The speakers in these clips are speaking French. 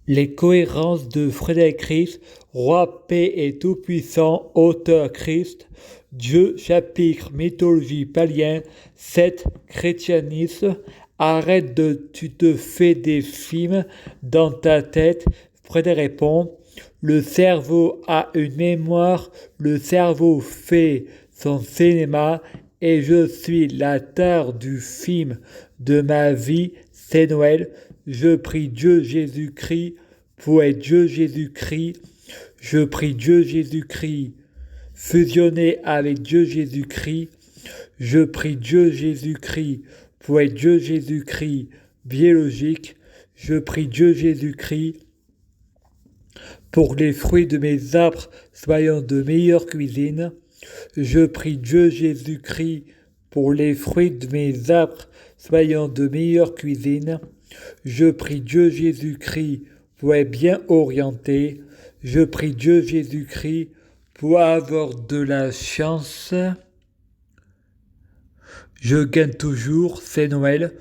Les cohérences de Frédéric Christ, Roi, paix et tout-puissant, auteur Christ, Dieu, chapitre, mythologie, palien, 7, chrétianisme, arrête de tu te fais des films dans ta tête. Frédéric répond, le cerveau a une mémoire, le cerveau fait son cinéma et je suis la star du film de ma vie, c'est Noël. Je prie Dieu Jésus-Christ pour être Dieu Jésus-Christ. Je prie Dieu Jésus-Christ fusionné avec Dieu Jésus-Christ. Je prie Dieu Jésus-Christ pour être Dieu Jésus-Christ biologique. Je prie Dieu Jésus-Christ pour que les fruits de mes arbres soient de meilleure cuisine. Je prie Dieu Jésus-Christ pour les fruits de mes arbres soient de meilleure cuisine. Je prie Dieu Jésus-Christ pour être bien orienté. Je prie Dieu Jésus-Christ pour avoir de la chance. Je gagne toujours, c'est Noël.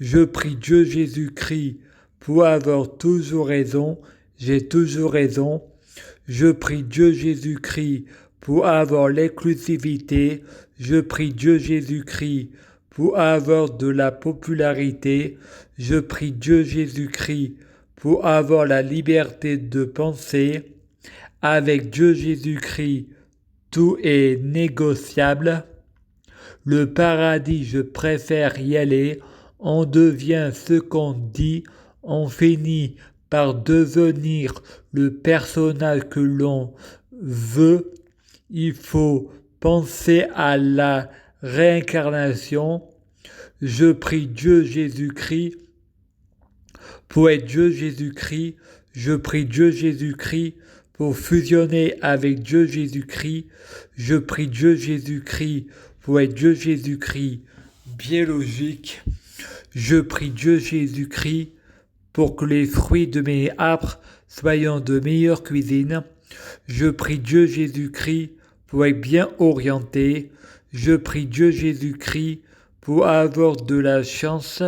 Je prie Dieu Jésus-Christ pour avoir toujours raison. J'ai toujours raison. Je prie Dieu Jésus-Christ pour avoir l'exclusivité. Je prie Dieu Jésus-Christ pour avoir de la popularité. Je prie Dieu Jésus-Christ pour avoir la liberté de penser. Avec Dieu Jésus-Christ, tout est négociable. Le paradis, je préfère y aller. On devient ce qu'on dit. On finit par devenir le personnage que l'on veut. Il faut penser à la réincarnation. Je prie Dieu Jésus-Christ pour être Dieu Jésus-Christ. Je prie Dieu Jésus-Christ pour fusionner avec Dieu Jésus-Christ. Je prie Dieu Jésus-Christ pour être Dieu Jésus-Christ biologique. Je prie Dieu Jésus-Christ pour que les fruits de mes arbres soient de meilleure cuisine. Je prie Dieu Jésus-Christ pour être bien orienté. Je prie Dieu Jésus-Christ pour avoir de la chance.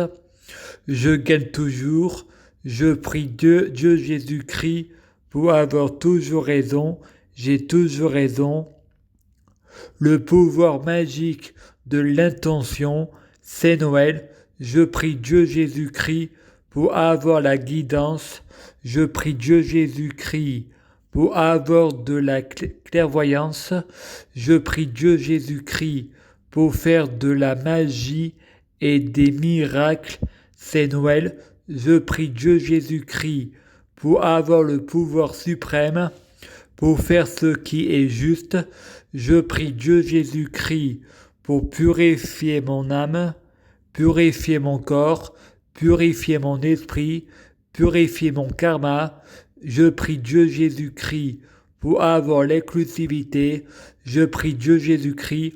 Je gagne toujours. Je prie Dieu Jésus-Christ pour avoir toujours raison. J'ai toujours raison. Le pouvoir magique de l'intention, c'est Noël. Je prie Dieu Jésus-Christ pour avoir la guidance. Je prie Dieu Jésus-Christ pour avoir de la clairvoyance. Je prie Dieu Jésus-Christ pour faire de la magie et des miracles. C'est Noël. Je prie Dieu Jésus-Christ pour avoir le pouvoir suprême, pour faire ce qui est juste. Je prie Dieu Jésus-Christ pour purifier mon âme, purifier mon corps, purifier mon esprit, purifier mon karma. Je prie Dieu Jésus-Christ pour avoir l'exclusivité. Je prie Dieu Jésus-Christ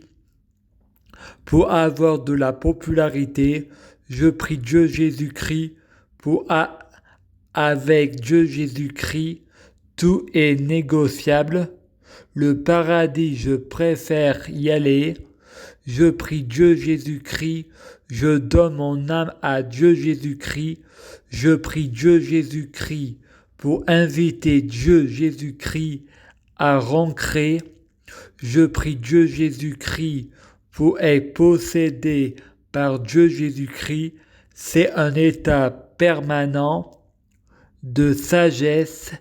pour avoir de la popularité. Je prie Dieu Jésus-Christ pour avec Dieu Jésus-Christ, tout est négociable. Le paradis, je préfère y aller. Je prie Dieu Jésus-Christ. Je donne mon âme à Dieu Jésus-Christ. Je prie Dieu Jésus-Christ pour inviter Dieu Jésus-Christ à rentrer. Je prie Dieu Jésus-Christ pour être possédé par Dieu Jésus-Christ. C'est un état permanent de sagesse.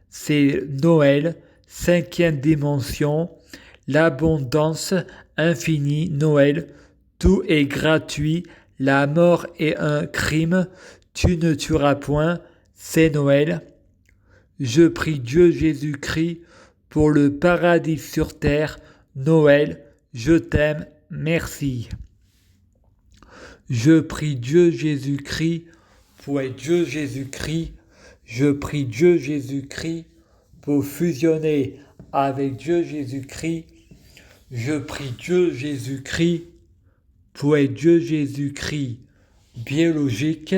C'est Noël, 5e dimension, l'abondance infinie, Noël, tout est gratuit, la mort est un crime, tu ne tueras point, c'est Noël. Je prie Dieu Jésus-Christ pour le paradis sur terre, Noël, je t'aime, merci. Je prie Dieu Jésus-Christ pour être Dieu Jésus-Christ. Je prie Dieu Jésus-Christ pour fusionner avec Dieu Jésus-Christ. Je prie Dieu Jésus-Christ pour être Dieu Jésus-Christ biologique.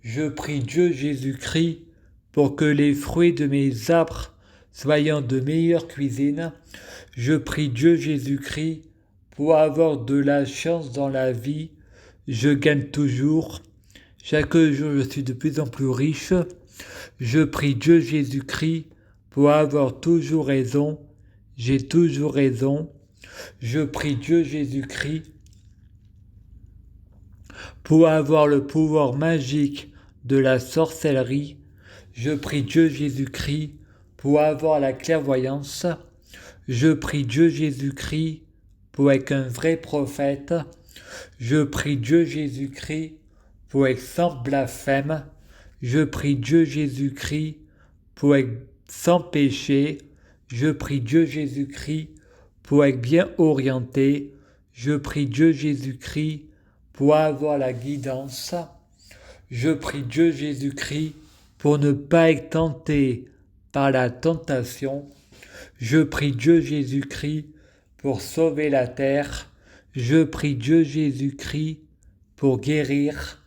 Je prie Dieu Jésus-Christ pour que les fruits de mes arbres soient de meilleure cuisine. Je prie Dieu Jésus-Christ pour avoir de la chance dans la vie. Je gagne toujours. Chaque jour, je suis de plus en plus riche. Je prie Dieu Jésus-Christ pour avoir toujours raison. J'ai toujours raison. Je prie Dieu Jésus-Christ pour avoir le pouvoir magique de la sorcellerie. Je prie Dieu Jésus-Christ pour avoir la clairvoyance. Je prie Dieu Jésus-Christ pour être un vrai prophète. Je prie Dieu Jésus-Christ pour être sans blasphème. Je prie Dieu Jésus-Christ pour être sans péché. Je prie Dieu Jésus-Christ pour être bien orienté. Je prie Dieu Jésus-Christ pour avoir la guidance. Je prie Dieu Jésus-Christ pour ne pas être tenté par la tentation. Je prie Dieu Jésus-Christ pour sauver la terre. Je prie Dieu Jésus-Christ pour guérir.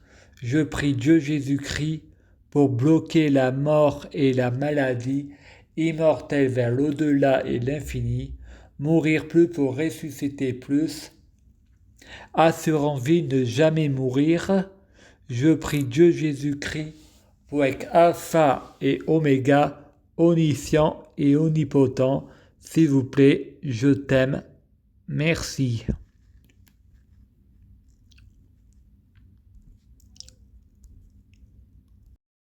Je prie Dieu Jésus-Christ pour bloquer la mort et la maladie, immortel vers l'au-delà et l'infini, mourir plus pour ressusciter plus, assurant vie ne jamais mourir. Je prie Dieu Jésus-Christ pour être alpha et oméga, omniscient et omnipotent. S'il vous plaît, je t'aime. Merci.